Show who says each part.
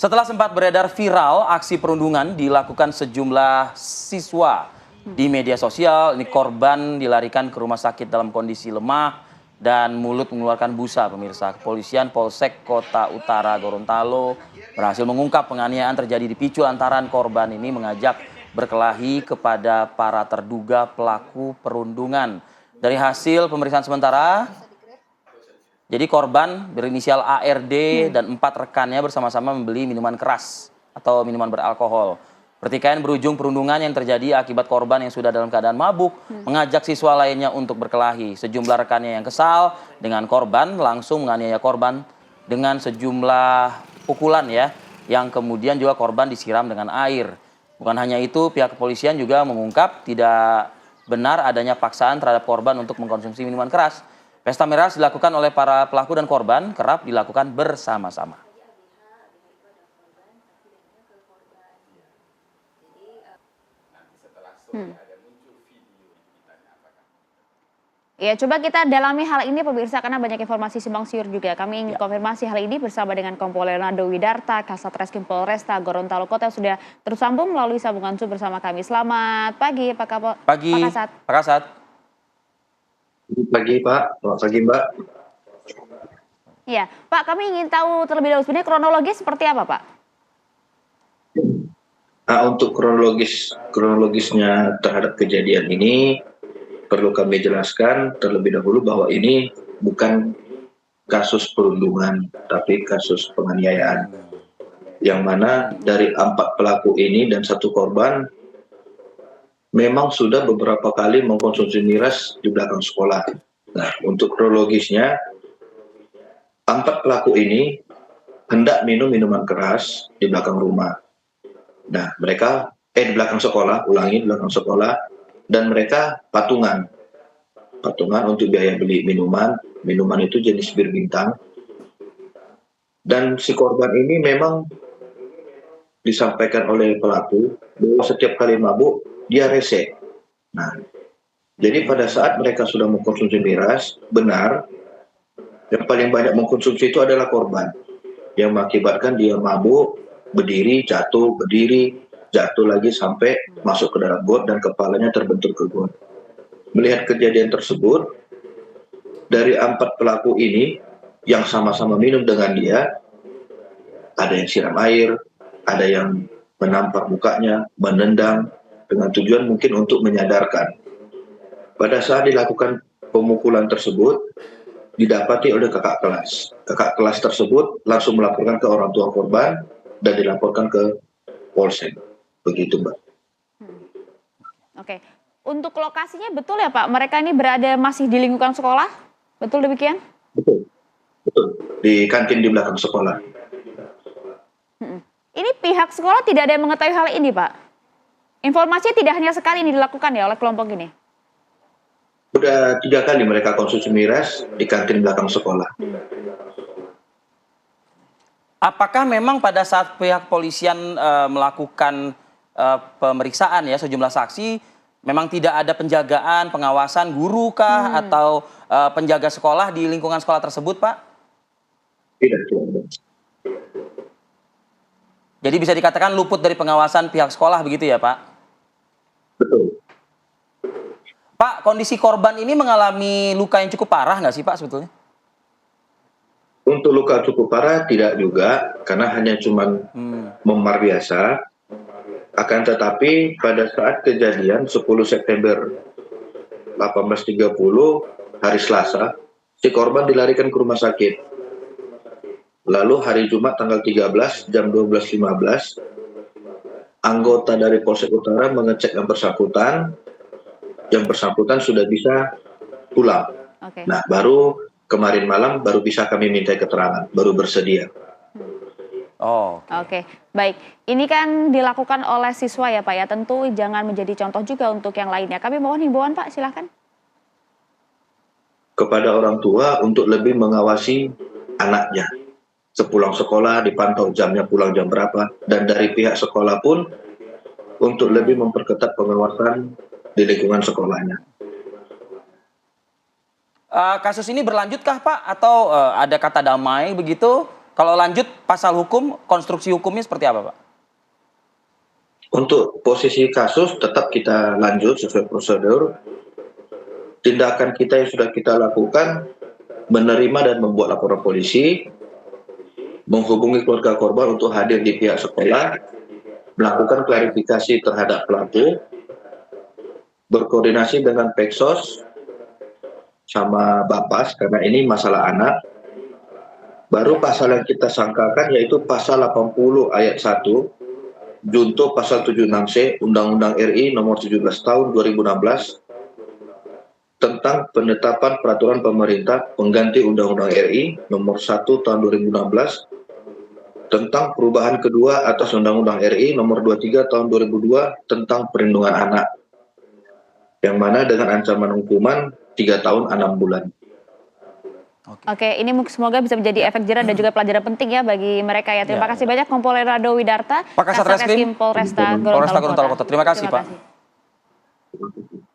Speaker 1: Setelah sempat beredar viral, aksi perundungan dilakukan sejumlah siswa di media sosial. Ini korban dilarikan ke rumah sakit dalam kondisi lemah dan mulut mengeluarkan busa, pemirsa. Kepolisian Polsek Kota Utara Gorontalo berhasil mengungkap penganiayaan terjadi dipicu lantaran korban ini mengajak berkelahi kepada para terduga pelaku perundungan. Dari hasil pemeriksaan sementara, jadi korban berinisial ARD dan 4 rekannya bersama-sama membeli minuman keras atau minuman beralkohol. Pertikaian berujung perundungan yang terjadi akibat korban yang sudah dalam keadaan mabuk mengajak siswa lainnya untuk berkelahi. Sejumlah rekannya yang kesal dengan korban langsung menganiaya korban dengan sejumlah pukulan ya, yang kemudian juga korban disiram dengan air. Bukan hanya itu, pihak kepolisian juga mengungkap tidak benar adanya paksaan terhadap korban untuk mengkonsumsi minuman keras. Pesta miras dilakukan oleh para pelaku dan korban kerap dilakukan bersama-sama.
Speaker 2: Ya, coba kita dalami hal ini pemirsa karena banyak informasi simpang siur juga. Kami ingin konfirmasi hal ini bersama dengan Kompol Leonardo Widarta, Kasat Reskrim Polresta Gorontalo Kota yang sudah tersambung melalui sambungan Zoom bersama kami. Selamat pagi, Pak Kasat.
Speaker 1: Pak Kasat.
Speaker 3: Selamat pagi Pak, selamat pagi Mbak.
Speaker 2: Ya, Pak, kami ingin tahu terlebih dahulu sebenarnya kronologis seperti apa, Pak?
Speaker 3: Nah, untuk kronologisnya terhadap kejadian ini perlu kami jelaskan terlebih dahulu bahwa ini bukan kasus perundungan, tapi kasus penganiayaan. Yang mana dari 4 pelaku ini dan 1 korban memang sudah beberapa kali mengkonsumsi miras di belakang sekolah. Nah, untuk kronologisnya, 4 pelaku ini hendak minum minuman keras di belakang rumah. Nah, mereka di belakang sekolah, di belakang sekolah, dan mereka patungan untuk biaya beli minuman. Minuman itu jenis bir bintang. Dan si korban ini memang disampaikan oleh pelaku bahwa setiap kali mabuk dia rese. Nah, jadi pada saat mereka sudah mengkonsumsi miras, benar, yang paling banyak mengkonsumsi itu adalah korban. Yang mengakibatkan dia mabuk, berdiri, jatuh lagi sampai masuk ke dalam got dan kepalanya terbentur ke got. Melihat kejadian tersebut, dari 4 pelaku ini yang sama-sama minum dengan dia, ada yang siram air, ada yang menampar mukanya, menendang, dengan tujuan mungkin untuk menyadarkan. Pada saat dilakukan pemukulan tersebut, didapati oleh kakak kelas. Kakak kelas tersebut langsung melaporkan ke orang tua korban dan dilaporkan ke Polsek. Begitu, Mbak.
Speaker 2: Oke. Untuk lokasinya betul ya, Pak? Mereka ini berada masih di lingkungan sekolah? Betul demikian?
Speaker 3: Betul. Di kantin di belakang sekolah.
Speaker 2: Ini pihak sekolah tidak ada yang mengetahui hal ini, Pak? Informasinya tidak hanya sekali ini dilakukan ya oleh kelompok ini?
Speaker 3: Sudah 3 kali mereka konsumsi miras di kantin belakang sekolah.
Speaker 1: Apakah memang pada saat pihak polisian melakukan pemeriksaan ya sejumlah saksi, memang tidak ada penjagaan, pengawasan guru kah atau penjaga sekolah di lingkungan sekolah tersebut, Pak?
Speaker 3: Tidak.
Speaker 1: Jadi bisa dikatakan luput dari pengawasan pihak sekolah begitu ya, Pak?
Speaker 3: Betul.
Speaker 1: Pak, kondisi korban ini mengalami luka yang cukup parah nggak sih, Pak, sebetulnya?
Speaker 3: Untuk luka cukup parah tidak juga, karena hanya cuma memar biasa. Akan tetapi pada saat kejadian 10 September 1830, hari Selasa, si korban dilarikan ke rumah sakit. Lalu hari Jumat tanggal 13 jam 12.15, anggota dari Polsek Utara mengecek yang bersangkutan sudah bisa pulang.
Speaker 2: Okay.
Speaker 3: Nah, baru kemarin malam baru bisa kami minta keterangan, baru bersedia.
Speaker 2: Oke, baik. Ini kan dilakukan oleh siswa ya, Pak ya. Tentu jangan menjadi contoh juga untuk yang lainnya. Kami mohon himbauan, Pak, silakan.
Speaker 3: Kepada orang tua untuk lebih mengawasi anaknya. Sepulang sekolah dipantau jamnya pulang jam berapa, dan dari pihak sekolah pun untuk lebih memperketat pengawasan di lingkungan sekolahnya.
Speaker 1: Kasus ini berlanjutkah, Pak? Atau ada kata damai begitu? Kalau lanjut, pasal hukum, konstruksi hukumnya seperti apa, Pak?
Speaker 3: Untuk posisi kasus tetap kita lanjut sesuai prosedur. Tindakan kita yang sudah kita lakukan, menerima dan membuat laporan polisi, menghubungi keluarga korban untuk hadir di pihak sekolah, melakukan klarifikasi terhadap pelaku, berkoordinasi dengan Peksos sama Bapas karena ini masalah anak. Baru pasal yang kita sangkakan yaitu pasal 80 ayat 1 junto pasal 76C Undang-Undang RI nomor 17 tahun 2016 tentang penetapan peraturan pemerintah pengganti Undang-Undang RI nomor 1 tahun 2016 tentang perubahan kedua atas Undang-Undang RI nomor 23 tahun 2002 tentang perlindungan anak, yang mana dengan ancaman hukuman 3 tahun 6 bulan.
Speaker 2: Oke, ini semoga bisa menjadi efek jerah dan juga pelajaran penting ya bagi mereka ya. Terima kasih banyak Kompol Renaldo Widarta,
Speaker 1: Pak Kasat Reskrim
Speaker 2: Polresta
Speaker 1: Polresta
Speaker 2: Gorontalo
Speaker 1: Gorontalo Kota. Terima kasih, Pak.
Speaker 2: kasih.